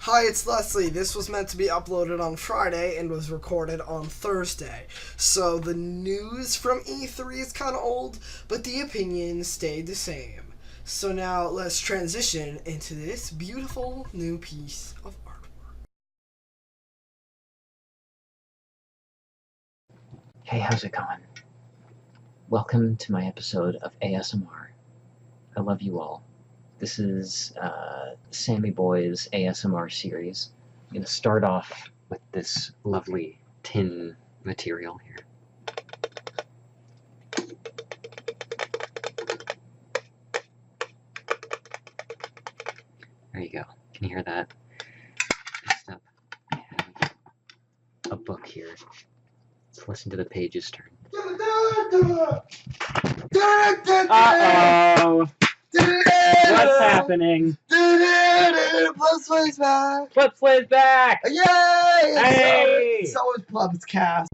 Hi, it's Leslie. This was meant to be uploaded on Friday and was recorded on Thursday. So the news from E3 is kind of old, but the opinions stayed the same. So now let's transition into this beautiful new piece of artwork. Hey, how's it going? Welcome to my episode of ASMR. I love you all. This is Sammy Boy's ASMR series. I'm going to start off with this lovely tin material here. There you go. Can you hear that? Next up, I have a book here. Let's listen to the pages turn. Uh-oh! What's happening? Plebs Plays back! Plebs Plays back! Yay! Hey! So is Plebs Cast.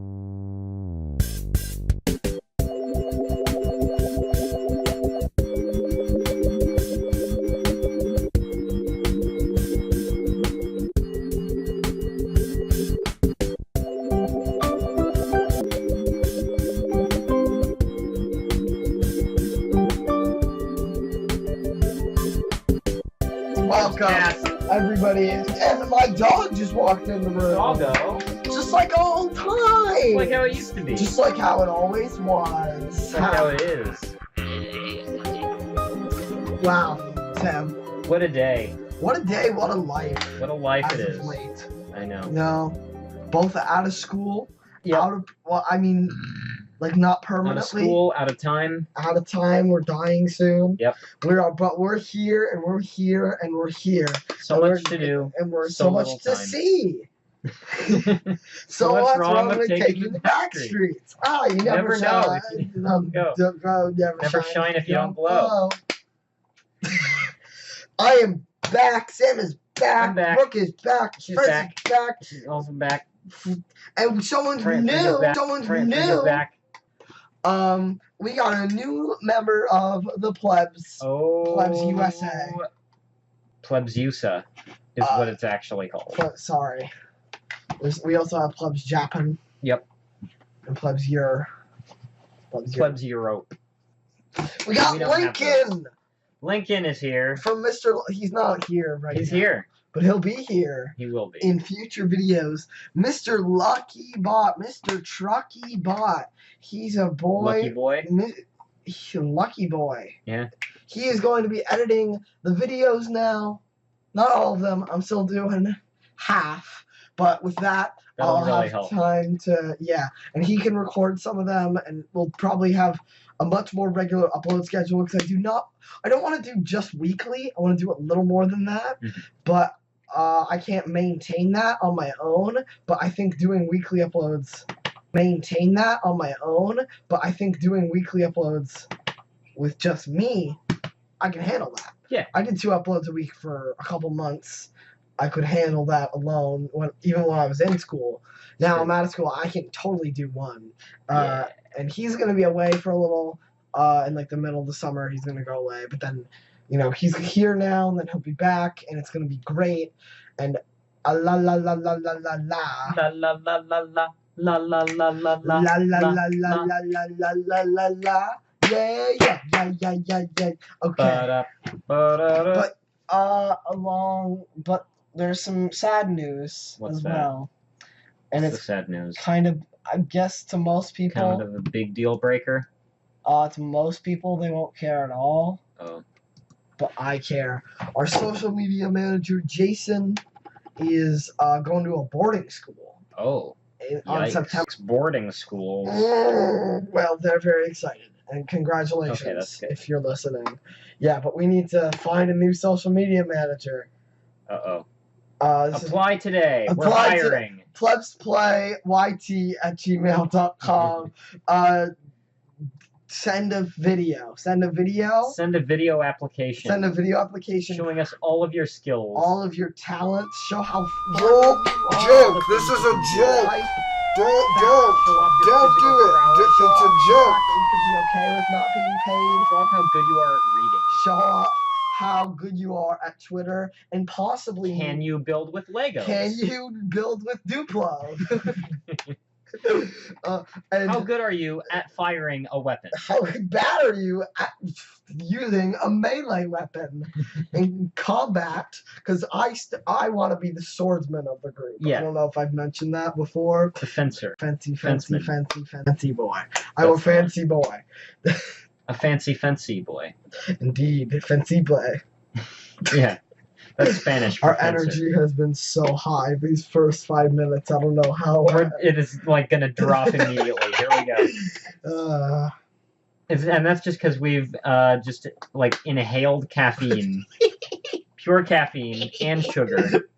Welcome, everybody, and my dog just walked in the room. Doggo. Just like all time. Just like how it used to be. Just like how it always was. Just like how it is. Wow, Sam. What a day. What a day, what a life. What a life as it of is. late. I know. No, both out of school, Yep. out of, well, I mean, like not permanently. Out of school, out of time. Out of time, we're dying soon. Yep. But we're here, and we're here, and we're here. So much to do. And we're so so much little to time. see. So what's what's wrong with taking the the back back streets? Ah, you never know shine. if you don't go. Never shine if you don't glow. I am back. Sam is back. I'm back. Brooke is back. She's Fritz back. is back. She's also back. And someone's Francis is new. back. Someone's Francis is new. back. We got a new member of the Plebs. Oh. Plebs USA. Plebs USA is what it's actually called. Sorry. We also have Plebs Japan. Yep. And Plebs Europe. Plebs Europe. We got We don't have Lincoln Lincoln is here. from Mr. He's not here right He's now. here. But he'll be here He will be. in future videos. Mr. Lucky Bot. Mr. Trucky Bot. He's a boy. Lucky boy. Lucky boy. Yeah. He is going to be editing the videos now. Not all of them. I'm still doing half. But with that, That'll I'll really have help. time to, yeah. And he can record some of them, and we'll probably have a much more regular upload schedule, because I don't want to do just weekly. I want to do a little more than that. Mhm. But I can't maintain that on my own. But I think doing weekly uploads, with just me, I can handle that. Yeah. I did 2 uploads a week for a couple months. I could handle that alone, even when I was in school. Now Sure. I'm out of school. I can totally do 1. Yeah. And he's going to be away for a little, in like the middle of the summer. He's going to go away. But then, he's here now, and then he'll be back, and it's going to be great. And la la la la la la la. La la la la la. La la la la la. La la la la la la la la la la. Yeah. Okay. But But there's some sad news What's as that? well. And it's the it's sad news. kind of, I guess, to most people, Kind of a big deal breaker. to most people, they won't care at all. Oh. But I care. Our social media manager, Jason, is going to a boarding school Oh. on Yikes. September. Boarding schools. Well, they're very excited. And congratulations Okay, that's good. if you're listening. Yeah, but we need to find a new social media manager. Uh-oh. This is Apply today. We're Apply today. hiring. plebsplayYT@gmail.com. Send a video. Send a video application. Send a video application. Showing us all of your skills. All of your talents. Show how. Joke! This is a joke! Don't do it! It's a joke! You could be okay with not being paid. Show off how good you are at reading. Show off how good you are at Twitter, and possibly Can you build with Legos? can you build with Duplo? And How good are you at firing a weapon? how bad are you at using a melee weapon in combat? Because I want to be the swordsman of the group. Yeah. I don't know if I've mentioned that before. The fencer. Fancy boy. I'm a That's the one. fancy boy. A fancy boy. Indeed, fancy boy. Yeah. That's Spanish for Our fencer. energy has been so high these first 5 minutes. I don't know how. It is like gonna drop immediately. Here we go. And that's just because we've just like inhaled caffeine, pure caffeine and sugar.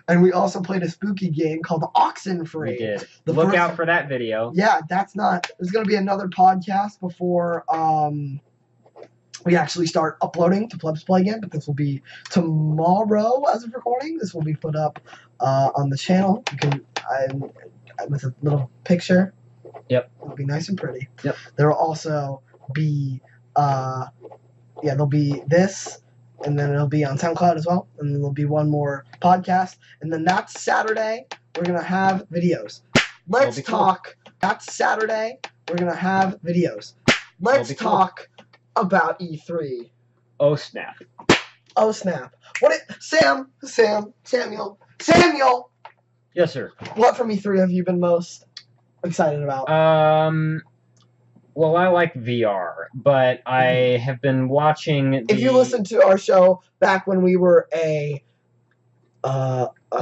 And we also played a spooky game called Oxenfree. We did. The Look first- out for that video. Yeah, that's not. There's gonna be another podcast before we actually start uploading to Plebs Play again, but this will be tomorrow as of recording. This will be put up on the channel. You can with a little picture. Yep. It'll be nice and pretty. Yep. There will also be there'll be this, and then it'll be on SoundCloud as well, and then there'll be one more podcast, and then that's Saturday. We're gonna have videos. Let's be cool. talk. That's Saturday. We're gonna have videos. Let's be cool. talk about E3. Oh snap! Oh snap! Samuel! Yes, sir. What from E3 have you been most excited about? Well, I like VR, but I have been watching. If you listened to our show back when we were a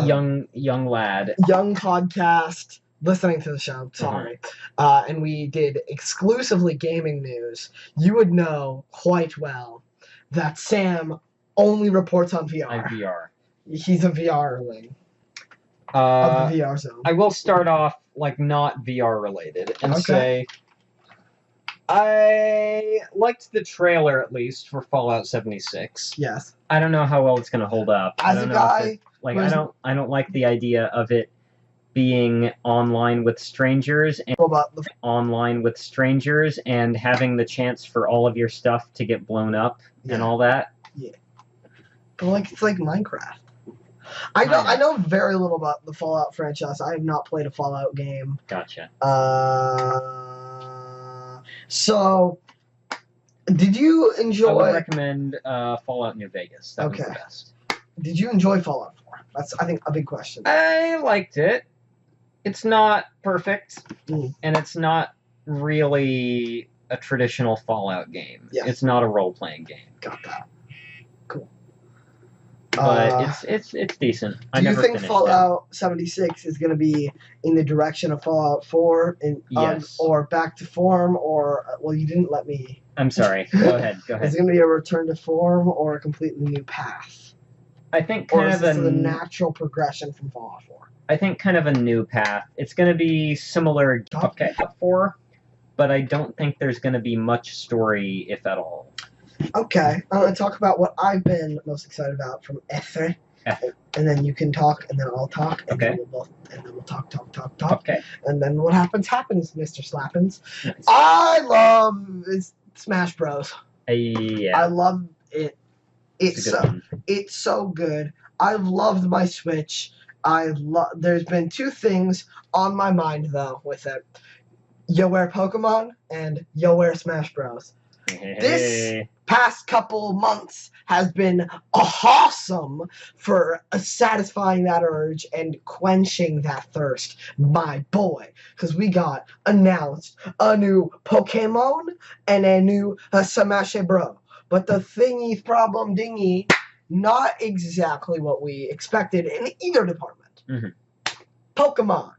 young lad, young podcast, listening to the show, sorry, and we did exclusively gaming news, you would know quite well that Sam only reports on VR. I VR. He's a VR-ling of the VR zone. I will start off like not VR related and Okay. say I liked the trailer at least for Fallout 76. Yes. I don't know how well it's gonna hold up. I As a don't know if guy, it, like who's- I don't like the idea of it being online with strangers and having the chance for all of your stuff to get blown up Yeah. and all that. but like it's like Minecraft. I know very little about the Fallout franchise. I have not played a Fallout game. Gotcha. So did you I would enjoy? recommend Fallout New Vegas. That was the Okay. best. Did you enjoy Fallout 4? That's I think a big question. I liked it. It's not perfect, Mm. and it's not really a traditional Fallout game. Yeah. It's not a role-playing game, Got that. Cool. but it's decent. I Do you never think finished Fallout 76 is going to be in the direction of Fallout 4, Yes. or back to form, or well, you didn't let me. it. I'm sorry. Go ahead. Go Is ahead. it going to be a return to form or a completely new path, I think or kind is of this a the natural progression from Fallout 4? I think kind of a new path. It's going to be similar to Fallout 4, but I don't think there's going to be much story, if at all. Okay, I'm going to talk about what I've been most excited about from E3. And then you can talk, and then I'll talk, and Okay. then we'll talk, Okay. and then what happens, Mr. Slappins. Nice. I love Smash Bros. Yeah. I love it. It's a good one. It's so good. I've loved my Switch. There's been two things on my mind though with it. Yo wear Pokemon and yo wear Smash Bros. This past couple months has been awesome for satisfying that urge and quenching that thirst, my boy. Because we got announced a new Pokemon and a new Smash Bros. But the thingy problem dingy, not exactly what we expected in either department. Mhm. Pokemon.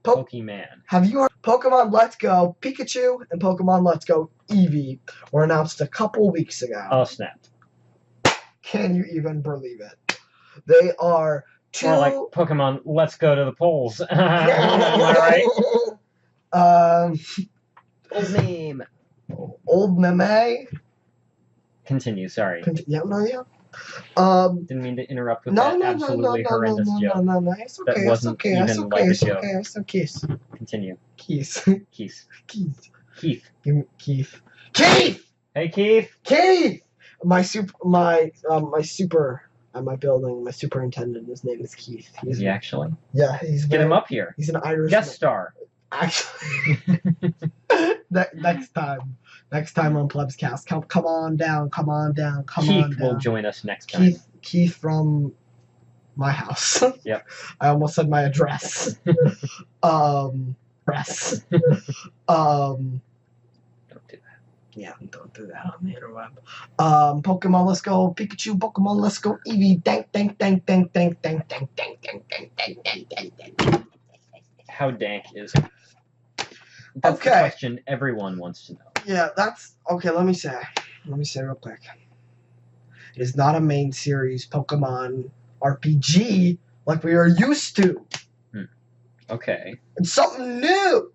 Pokemon. Have you heard Pokemon Let's Go Pikachu and Pokemon Let's Go Eevee were announced a couple weeks ago? Oh, snap. Can you even believe it? They are two... Or like Pokemon, let's go to the polls. Am I right? Old name. Old meme. Continue, sorry. Yeah. Didn't mean to interrupt with that absolutely horrendous joke. No. It's That okay. wasn't It's okay. It's even okay. like a It's joke. okay. It's okay. Continue. Keith. Keith. Keith. Keith. Keith. Keith. Hey, Keith. Keith. my super at my building, my superintendent, his name is Keith. Is he actually? Yeah, he's Get him up here. He's an Irish guest star. Actually, next time on Plebs Cast, come on down, come on down. Keith will join us next time. Keith from my house. Yep. I almost said my address. Address. Don't do that. Yeah, don't do that on the interweb. Pokemon, let's go. Pikachu, Pokemon, let's go. Eevee, dank. How dank is it? That's the question everyone wants to know. Yeah, that's okay. Let me say real quick. It is not a main series Pokemon RPG like we are used to. Okay. It's something new.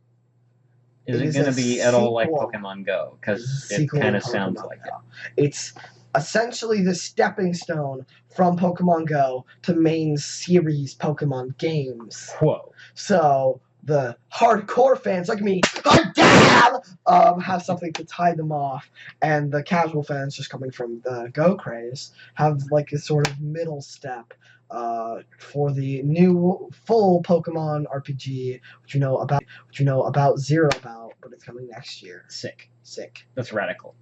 Is it going to be at all like Pokemon Go? Because it kind of sounds like it. It's essentially the stepping stone from Pokemon Go to main series Pokemon games. Whoa. So the hardcore fans like me, have something to tie them off, and the casual fans just coming from the Go craze have like a sort of middle step for the new full Pokemon RPG, which you know about zero about, but it's coming next year. Sick. That's radical.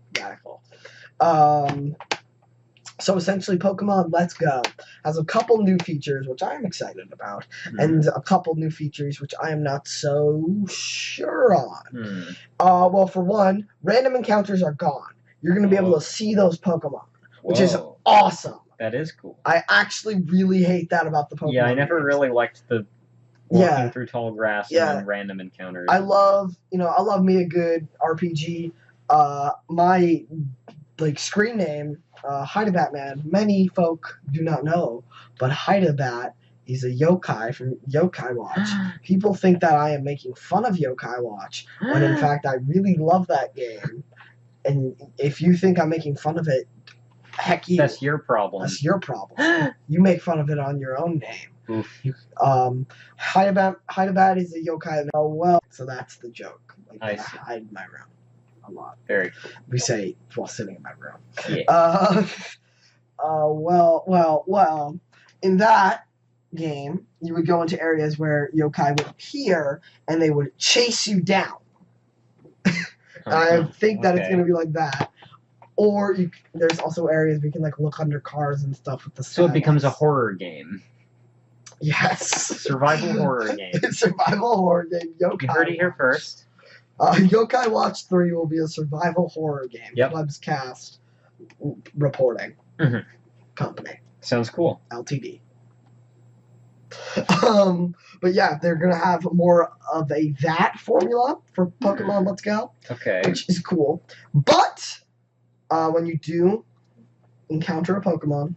So essentially, Pokemon Let's Go has a couple new features, which I am excited about, and a couple new features, which I am not so sure on. Well, for one, random encounters are gone. You're going to be able to see those Pokemon, which is awesome. That is cool. I actually really hate that about the Pokemon. Yeah, I never really liked the walking through tall grass and then random encounters. I love me a good RPG. My screen name, Hydabatman, many folk do not know, but Hydabat is a yokai from Yokai Watch. People think that I am making fun of Yokai Watch, when in fact I really love that game. And if you think I'm making fun of it, heck you. That's your problem. You make fun of it on your own name. Oof. Hydabat is a yokai. Oh well, so that's the joke. I hide in my room a lot. Very cool. We say while sitting in my room. Yeah. Well. In that game, you would go into areas where yokai would appear and they would chase you down. I think that it's going to be like that. Or there's also areas where you can look under cars and stuff with the So it becomes a horror game. Yes. Survival horror game. Survival horror game. Yokai. You heard it here first. Yokai Watch 3 will be a survival horror game. Yep. Plebs Cast reporting company. Sounds cool. LTD. But yeah, they're gonna have more of that formula for Pokemon Let's Go. Okay. Which is cool. But when you do encounter a Pokemon,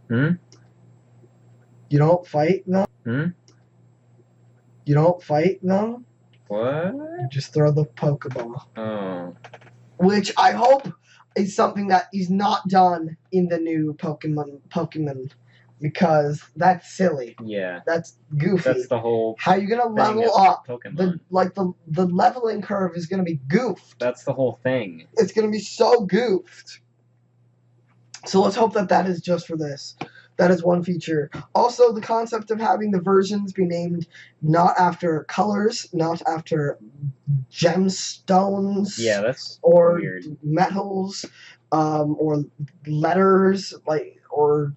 you don't fight them. You don't fight them. What? You just throw the Pokeball. Oh. Which I hope is something that is not done in the new Pokemon, because that's silly. Yeah. That's goofy. That's the whole. How are you gonna level up? Pokemon. The leveling curve is gonna be goofed. That's the whole thing. It's gonna be so goofed. So let's hope that is just for this. That is one feature. Also, the concept of having the versions be named not after colors, not after gemstones. Yeah, that's or weird. Metals, or letters, or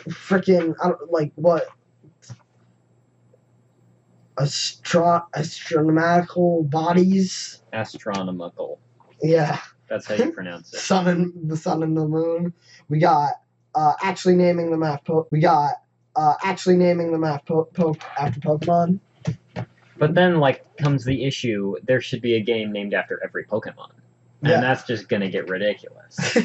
freaking what? Astronomical bodies. Astronomical. Yeah. That's how you pronounce it. The sun and the moon. We got actually naming the map. After Pokemon. But then, comes the issue. There should be a game named after every Pokemon, and that's just gonna get ridiculous.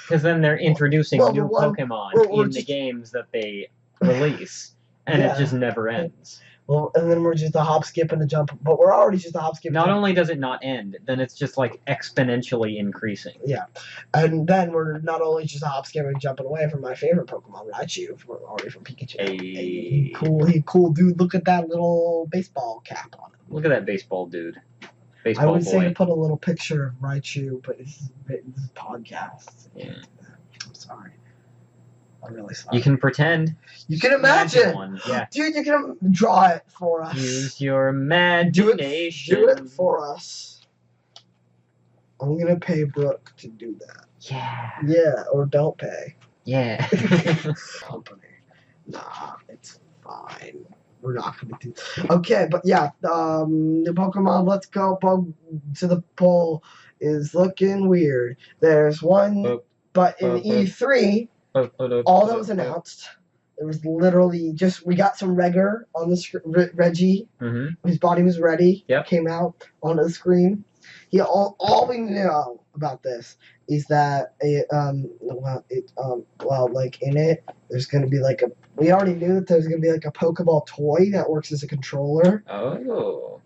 Because then they're introducing new Pokemon in the games that they release, and it just never ends. Well, and then we're just a hop, skip, and a jump. But we're already just a hop, skip. Not only does it not end, then it's just exponentially increasing. Yeah, and then we're not only just a hop, skip, and jumping away from my favorite Pokemon, Raichu, already from Pikachu. Hey. Cool dude. Look at that little baseball cap on him. Look at that baseball dude. Baseball I would say boy. to put a little picture of Raichu, but it's a podcast. Yeah. I'm sorry. I'm really sorry. You can pretend. You can imagine one. Yeah. Dude, you can draw it for us. Use your Do imagination. it for us. I'm gonna pay Brooke to do that. Yeah. Yeah, or don't pay. Yeah. Company. Nah, it's fine. We're not gonna do. Okay, but yeah, the Pokemon Let's Go to the poll is looking weird. There's one, but in E3, all that was announced. It was literally just we got some Regger on the Reggie. Mm-hmm. His body was ready. Yep. Came out onto the screen. All we know about this is that like in it, there's gonna be like we already knew that there's gonna be like a Pokeball toy that works as a controller. Oh.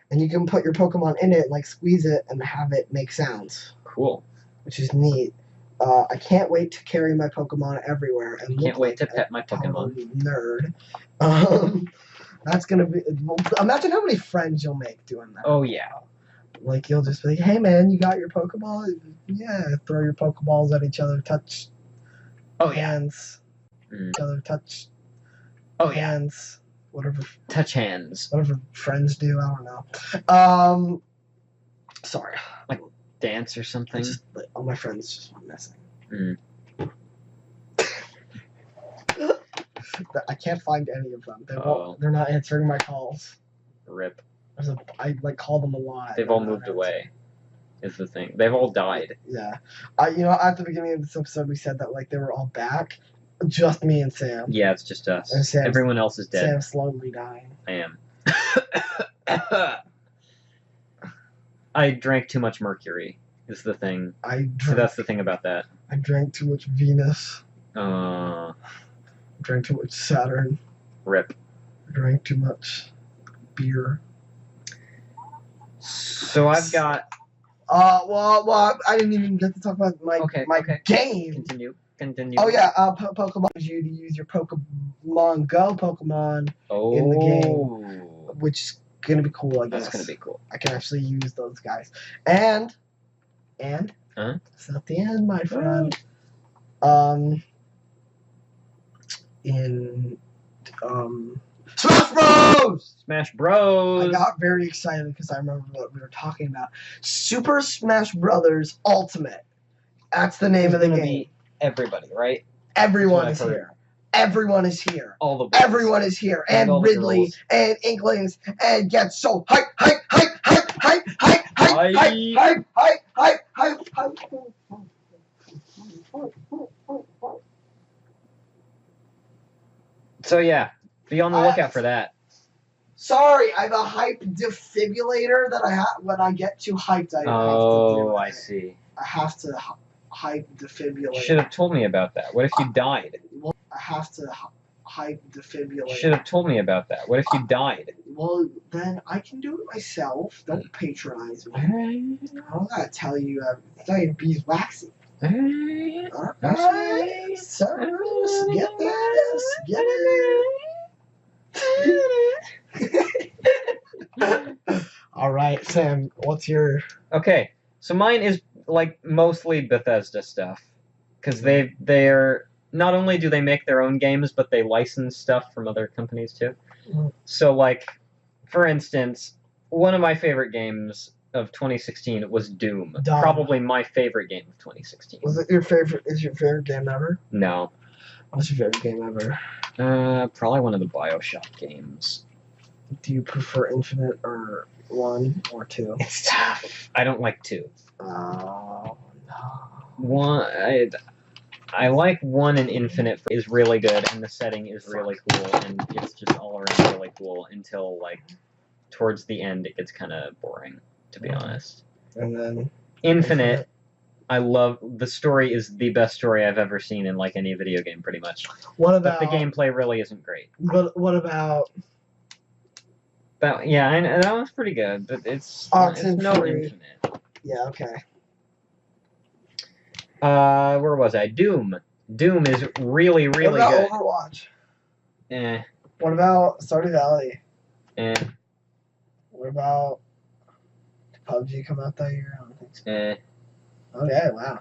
And you can put your Pokemon in it, like squeeze it, and have it make sounds. Cool. Which is neat. I can't wait to carry my Pokemon everywhere and Can't wait to pet my Pokemon. Nerd. That's gonna be. Imagine how many friends you'll make doing that. Oh yeah. Like you'll just be like, "Hey man, you got your Pokeball? Yeah." Throw your Pokeballs at each other. Touch. Oh hands. Yeah. Each other. Touch. Oh hands. Yeah. Whatever. Touch hands. Whatever friends do. I don't know. Sorry. Like dance or something. Like, all my friends just went missing. Mm. I can't find any of them. They're not answering my calls. Rip. I like call them a lot. They've all moved away. Is the thing. They've all died. Yeah. At the beginning of this episode, we said that like they were all back. Just me and Sam. Yeah, it's just us. And Everyone else is dead. Sam's slowly dying. I am. I drank too much mercury. Is the thing. So that's the thing about that. I drank too much Venus. Drank too much Saturn. Rip. Drank too much beer. So I've got. Well, I didn't even get to talk about my game. Continue. Oh yeah, Pokemon allows you to use your Pokemon Go Pokemon in the game, which is gonna be cool. I guess that's gonna be cool. I can actually use those guys, and it's not the end, my friend. In Smash Bros! Smash Bros! I got very excited because I remember what we were talking about. Super Smash Brothers Ultimate. That's the name of the game. Everybody, right? Everyone is here. Everyone is here. All the boys. Everyone is here. And Ridley and Inklings and get so hype. So yeah, be on the lookout for that. Sorry, I have a hype defibrillator that I have when I get too hyped. I have to do it. I see. I have to hype defibrillator. You should have told me about that. What if you died? Well, I have to hype defibrillator. You should have told me about that. What if you died? Well, then I can do it myself. Don't patronize me. I don't gotta tell you. Tell you beeswaxy. Alright, service, get this, get it. Alright, Sam, what's your... Okay, so mine is, like, mostly Bethesda stuff. Because they're... Not only do they make their own games, but they license stuff from other companies, too. So, like, for instance, one of my favorite games of 2016 was Doom. Probably my favorite game of 2016. Was it your favorite? Is your favorite game ever? No. What's your favorite game ever? Probably one of the BioShock games. Do you prefer Infinite or 1 or 2? It's tough. I don't like 2. Oh no. 1, I like 1 and Infinite is really good, and the setting is really cool, and it's just all around really cool until like towards the end it gets kind of boring, to be honest. And then Infinite, I love. The story is the best story I've ever seen in like any video game, pretty much. What about? But the gameplay really isn't great. What about? That that one's pretty good, but it's no Infinite. Yeah. Okay. Where was I? Doom. Doom is really, really good. What about Overwatch? Eh. What about Stardew Valley? Eh. What about PUBG come out that year? I don't think so. Eh, Okay, wow.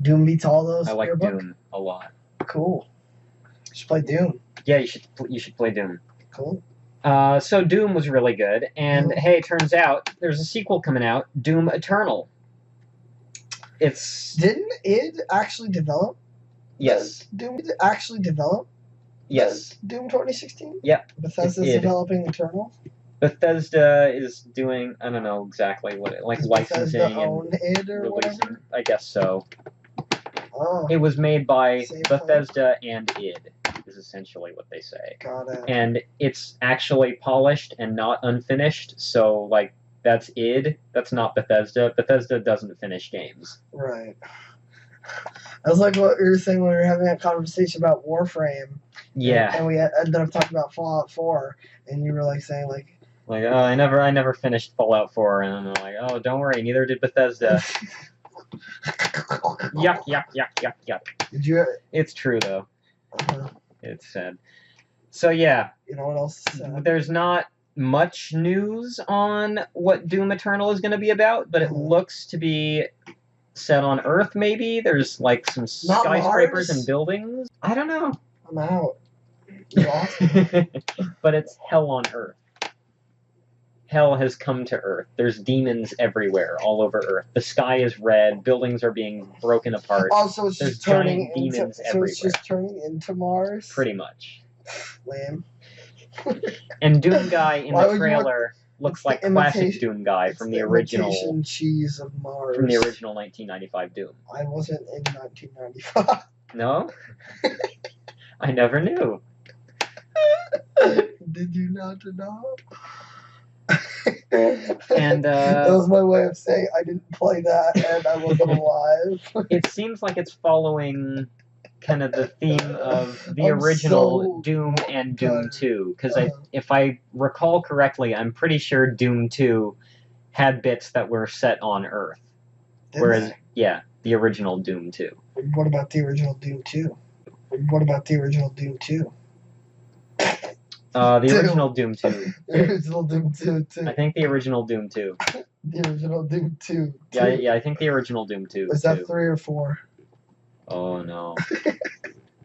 Doom beats all those. I in like your book? Doom a lot. Cool. You should play Doom. Yeah, you should play Doom. Cool. So Doom was really good, and hey, it turns out there's a sequel coming out, Doom Eternal. Didn't id actually develop? Yes. Doom did actually develop? Yes. Doom 2016? Yep. Bethesda's It did. Developing Eternal? Bethesda is doing, I don't know exactly what it, like Does licensing Bethesda and own id or releasing. whatever? I guess so. Oh, It was made by Same Bethesda and id, is essentially what they say. got it. And it's actually polished and not unfinished, so, like, that's id. That's not Bethesda. Bethesda doesn't finish games. Right. That's like what you were saying when we were having that conversation about Warframe. Yeah. And we ended up talking about Fallout 4, and you were like saying like, Like, oh, I never finished Fallout 4, and I'm like, oh, don't worry, neither did Bethesda. Yuck, yuck, yuck, yuck, yuck. Did you? It's true, though. It's sad. So, yeah. You know what else is sad? There's not much news on what Doom Eternal is going to be about, but it looks to be set on Earth, maybe? There's, like, some Not skyscrapers Mars? and buildings? I don't know. I'm out. You lost. But it's hell on Earth. Hell has come to Earth. There's demons everywhere, all over Earth. The sky is red. Buildings are being broken apart. Oh, so it's There's just turning giant into. demons So everywhere. it's just turning into Mars. Pretty much. Lame. And Doom Guy in Why the would you want- trailer looks it's the like classic imitation- Doom Guy It's from the original imitation cheese of Mars. 1995 Doom. I wasn't in 1995. No? I never knew. Did you not know? And that was my way of saying I didn't play that and I wasn't alive. it seems like it's following kind of the theme of the I'm original so Doom and Doom 2. Because Uh-huh. if I recall correctly, I'm pretty sure Doom 2 had bits that were set on Earth. Whereas, yeah, the original Doom 2. What about the original Doom 2? What about the original Doom 2? The Two. original Doom 2. The original Doom 2 too. I think the original Doom 2. The original Doom 2. Yeah, I think the original Doom 2. Was that too. 3 or 4? Oh, no.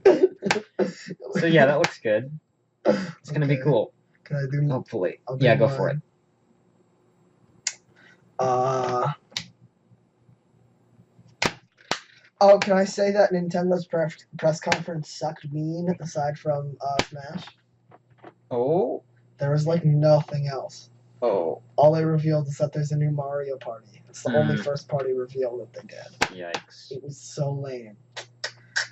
So, yeah, that looks good. It's going to be cool. Can I do Hopefully. I'll do Yeah, go mine. for it. Oh, can I say that Nintendo's press conference sucked mean aside from Smash? Oh? There was like nothing else. Oh. All they revealed is that there's a new Mario Party. It's the only Mm. first party reveal that they did. Yikes. It was so lame.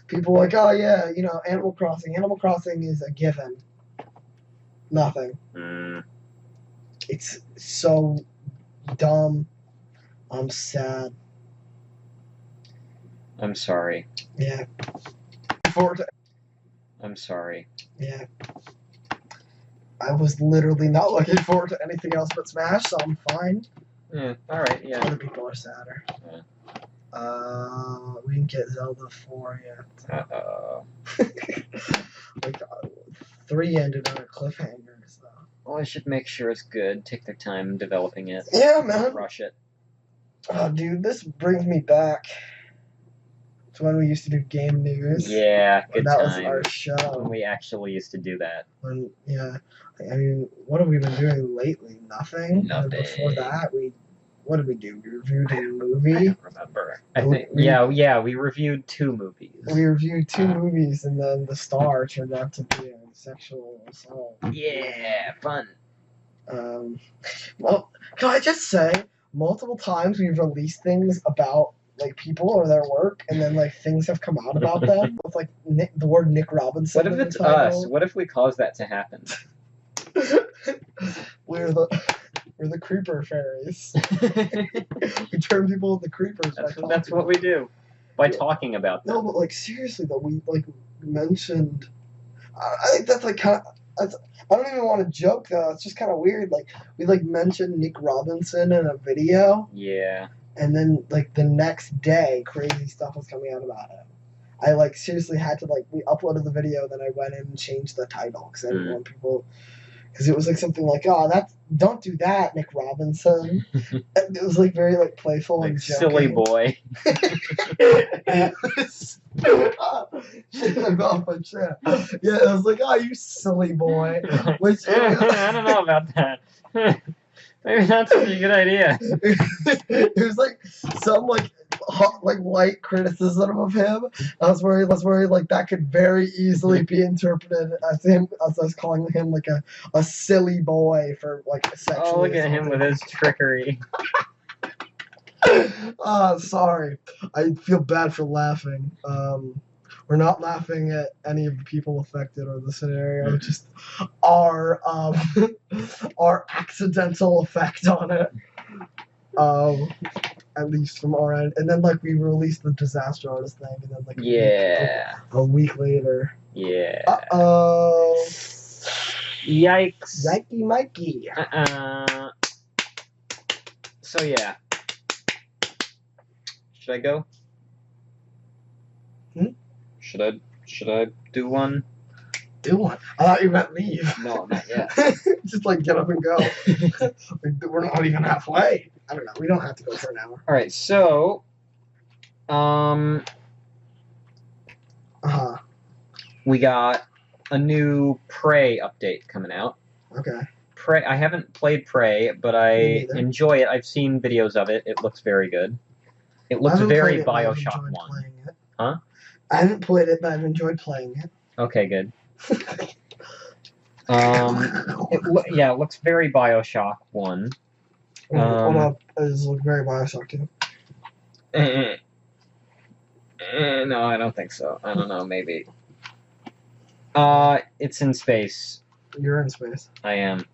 People were like, oh yeah, you know, Animal Crossing. Animal Crossing is a given. Nothing. Mm. It's so dumb. I'm sad. I'm sorry. Yeah. Forward to, I'm sorry. yeah. I was literally not looking forward to anything else but Smash, so I'm fine. Yeah, alright, yeah. Other people are sadder. Yeah. We didn't get Zelda 4 yet. Uh-oh. Like, 3 ended on a cliffhanger, so. Well, I should make sure it's good. Take their time developing it. Yeah, man. Rush it. Oh, dude, this brings me back to when we used to do game news. Yeah, When good that time. was our When show. we actually used to do that. When, yeah. I mean, what have we been doing lately? Nothing. And before Nothing. that, what did we do? We reviewed a I movie. don't remember. I We- think, yeah, we reviewed 2 movies. We reviewed 2 movies, and then the star turned out to be a sexual assault. Yeah, fun. Well, can I just say, multiple times we've released things about like people or their work, and then like things have come out about them with like the word Nick Robinson. What if in the it's title. us? What if we cause that to happen? We're the creeper fairies. We turn people into creepers. That's what we do. By talking about them. No, but like seriously though, we like mentioned. I think that's like kind of. I don't even want to joke though. It's just kind of weird. Like we like mentioned Nick Robinson in a video, Yeah. and then like the next day, crazy stuff was coming out about him. I like seriously had to like we uploaded the video, then I went in and changed the title because I didn't want people. because it was like something like, "Oh, don't do that, Nick Robinson." And it was like very like playful Like and silly joking. boy. Shit, I got my chair. Yeah, it was like, "Oh, you silly boy." Which I don't know about that. Maybe that's a pretty good idea. it was like some like light criticism of him. I was worried like that could very easily be interpreted as us calling him like a silly boy for like sexually. Oh, look at him with his trickery. Sorry. I feel bad for laughing. We're not laughing at any of the people affected or the scenario, just our our accidental effect on it. At least from our end. And then like we released the disaster artist thing, and then like a week later. Yeah. Uh-oh. Yikes. Yikey Mikey. So yeah. Should I go? Should I do one? Do one. I thought you meant leave. No, not yet. Just like get up and go. We're not even halfway. I don't know. We don't have to go for an hour. All right. So, we got a new Prey update coming out. Okay. Prey. I haven't played Prey, but I enjoy it. I've seen videos of it. It looks very good. It looks very Bioshock 1. Huh? I haven't played it, but I've enjoyed playing it. Okay, good. It looks very Bioshock 1. What up? It looks very Bioshock 2. No, I don't think so. I don't know, maybe. It's in space. You're in space. I am.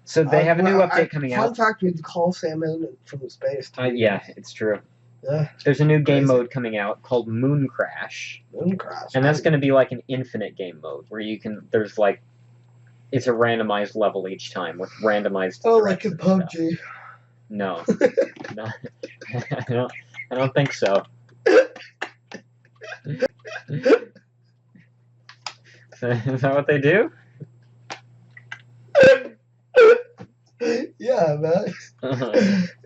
So they have a new update coming out. Fun fact, we call salmon from space. Yeah, it's true. Yeah. There's a new game mode coming out called Moon Crash. Moon Crash. And that's going to be like an infinite game mode where you can, there's like, it's a randomized level each time with randomized. Oh, like in PUBG. No. No. I don't think so. Is that what they do? Yeah, man.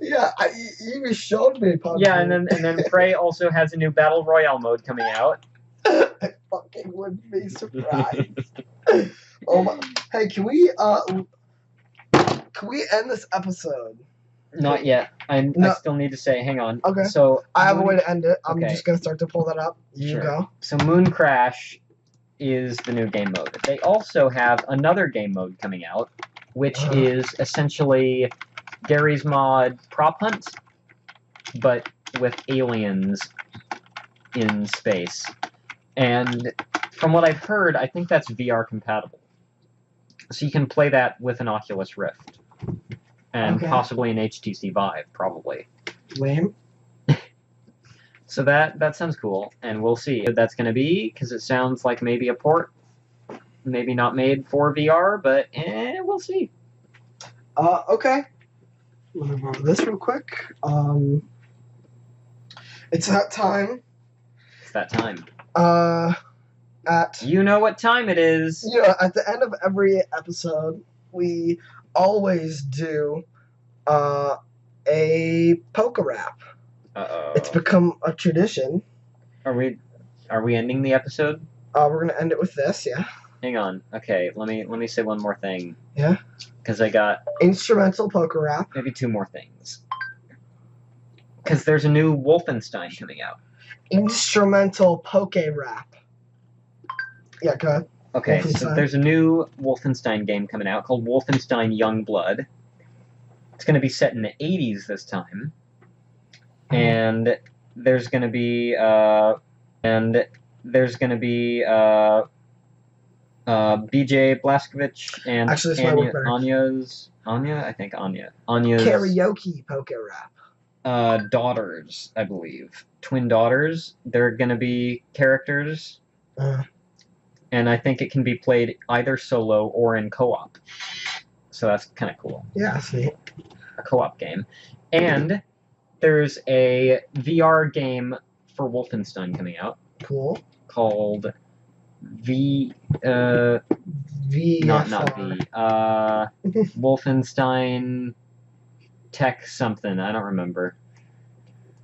Yeah, you even showed me PUBG. Yeah, and then Prey also has a new Battle Royale mode coming out. I fucking wouldn't be surprised. Oh my! Hey, can we end this episode? Not yet. I still need to say. Hang on. Okay. So I have a way to end it. I'm just gonna start to pull that up. You go. So Moon Crash is the new game mode. They also have another game mode coming out, which is essentially Gary's Mod Prop Hunt, but with aliens in space. And from what I've heard, I think that's VR compatible. So you can play that with an Oculus Rift. And possibly an HTC Vive, probably. Lame. So that sounds cool, and we'll see what that's going to be, because it sounds like maybe a port, maybe not made for VR, but we'll see. Okay. Let me move this real quick. It's that time. It's that time. At... You know what time it is. Yeah, at the end of every episode, we always do a poker rap. Uh-oh. It's become a tradition. Are we ending the episode? We're gonna end it with this, yeah. Hang on. Okay, let me say one more thing. Yeah? Because I got instrumental poker rap. Maybe two more things. Because there's a new Wolfenstein coming out. Instrumental poke rap. Yeah, go ahead. Okay, so there's a new Wolfenstein game coming out called Wolfenstein Youngblood. It's going to be set in the 80s this time. And there's going to be BJ Blazkowicz and Anya's karaoke poker rap. Daughters, I believe. Twin daughters. They're going to be characters. And I think it can be played either solo or in co-op. So that's kind of cool. Yeah, see. A co-op game. And there's a VR game for Wolfenstein coming out. Cool. Called V. Not V. Wolfenstein Tech something. I don't remember.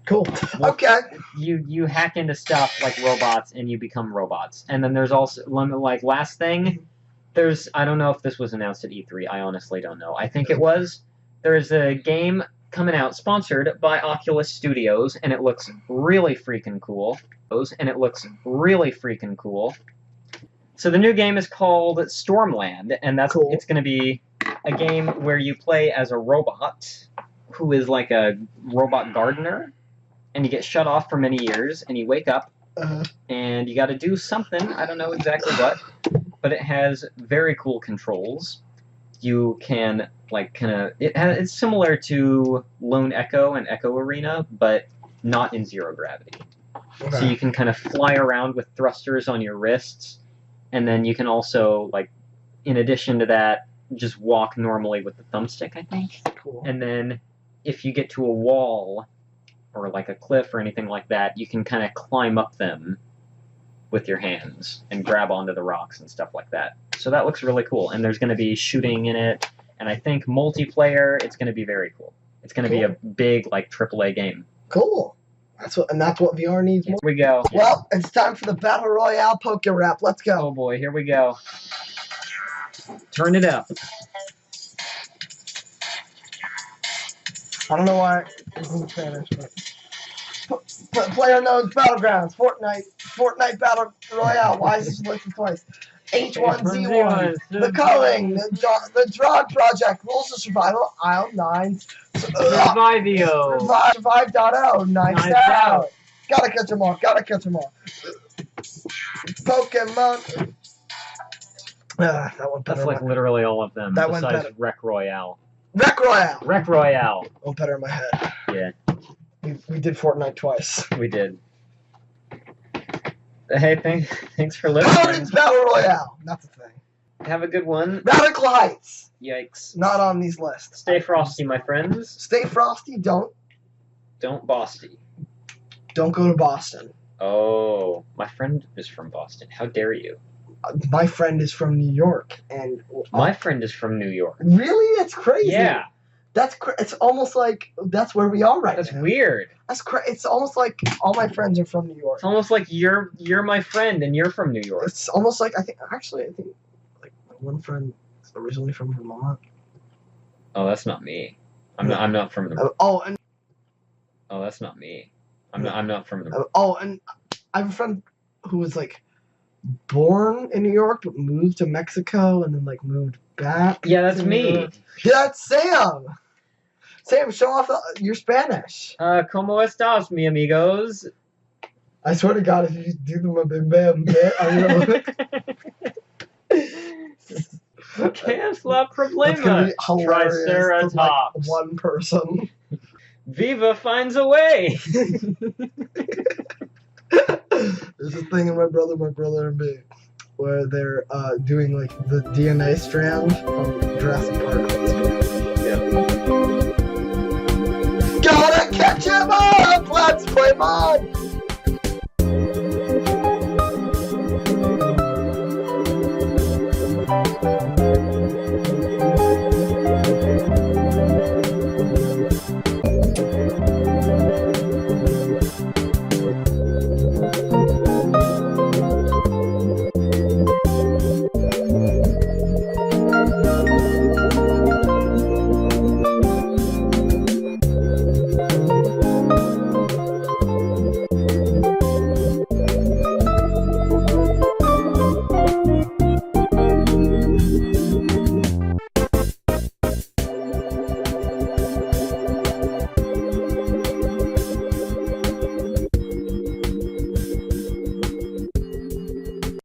Cool. Okay. You hack into stuff like robots and you become robots. And then there's also like last thing. I don't know if this was announced at E3. I honestly don't know. I think it was. There's a game coming out sponsored by Oculus Studios, and it looks really freaking cool. So the new game is called Stormland, and it's going to be a game where you play as a robot who is like a robot gardener, and you get shut off for many years, and you wake up, and you got to do something. I don't know exactly what, but it has very cool controls. You can it's similar to Lone Echo and Echo Arena, but not in zero gravity. Okay. So you can kind of fly around with thrusters on your wrists, and then you can also, in addition to that, just walk normally with the thumbstick, I think. Cool. And then if you get to a wall or like a cliff or anything like that, you can kind of climb up them with your hands and grab onto the rocks and stuff like that. So that looks really cool, and there's going to be shooting in it, and I think multiplayer, it's going to be very cool. It's going to be a big, AAA game. Cool. That's what VR needs more. Here we go. Well, it's time for the Battle Royale Poke Rap. Let's go. Oh boy, here we go. Turn it up. I don't know why it's in Spanish, but PlayerUnknown's Battlegrounds, Fortnite Battle Royale. Why is this selected twice? H1Z1, The Culling, the Drog Project, Rules of Survival, Aisle 9, Survivio, Survive.0, Nice Out. Gotta catch them all. Pokemon. That one better. That's like literally all of them. That one besides better. Wreck Royale. Wreck Royale. One better in my head. Yeah. We did Fortnite twice. We did. Hey, thanks for listening. Paladins Battle Royale. Not the thing. Have a good one. Radical Heights. Yikes. Not on these lists. Stay frosty, my friends. Stay frosty. Don't bosty. Don't go to Boston. Oh, my friend is from Boston. How dare you? My friend is from New York, and my friend is from New York. Really? That's crazy. Yeah. It's almost like that's where we are right now. That's weird. It's almost like all my friends are from New York. It's almost like you're my friend and you're from New York. It's almost like I think like one friend is originally from Vermont. Oh, that's not me. I'm not from the. Oh, that's not me. I'm not from the. Oh, and I have a friend who was born in New York but moved to Mexico and then moved back. Yeah, that's me. Yeah, that's Sam. Sam, show off your Spanish. ¿Cómo estás, mi amigos? I swear to God, if you do the bim bam bit, I'm gonna. ¿Qué es la problema? Triceratops. One person. Viva finds a way. There's a thing in my brother and me, where they're doing the DNA strand from Jurassic Park. Yeah. Gotta catch him up! Let's play mod!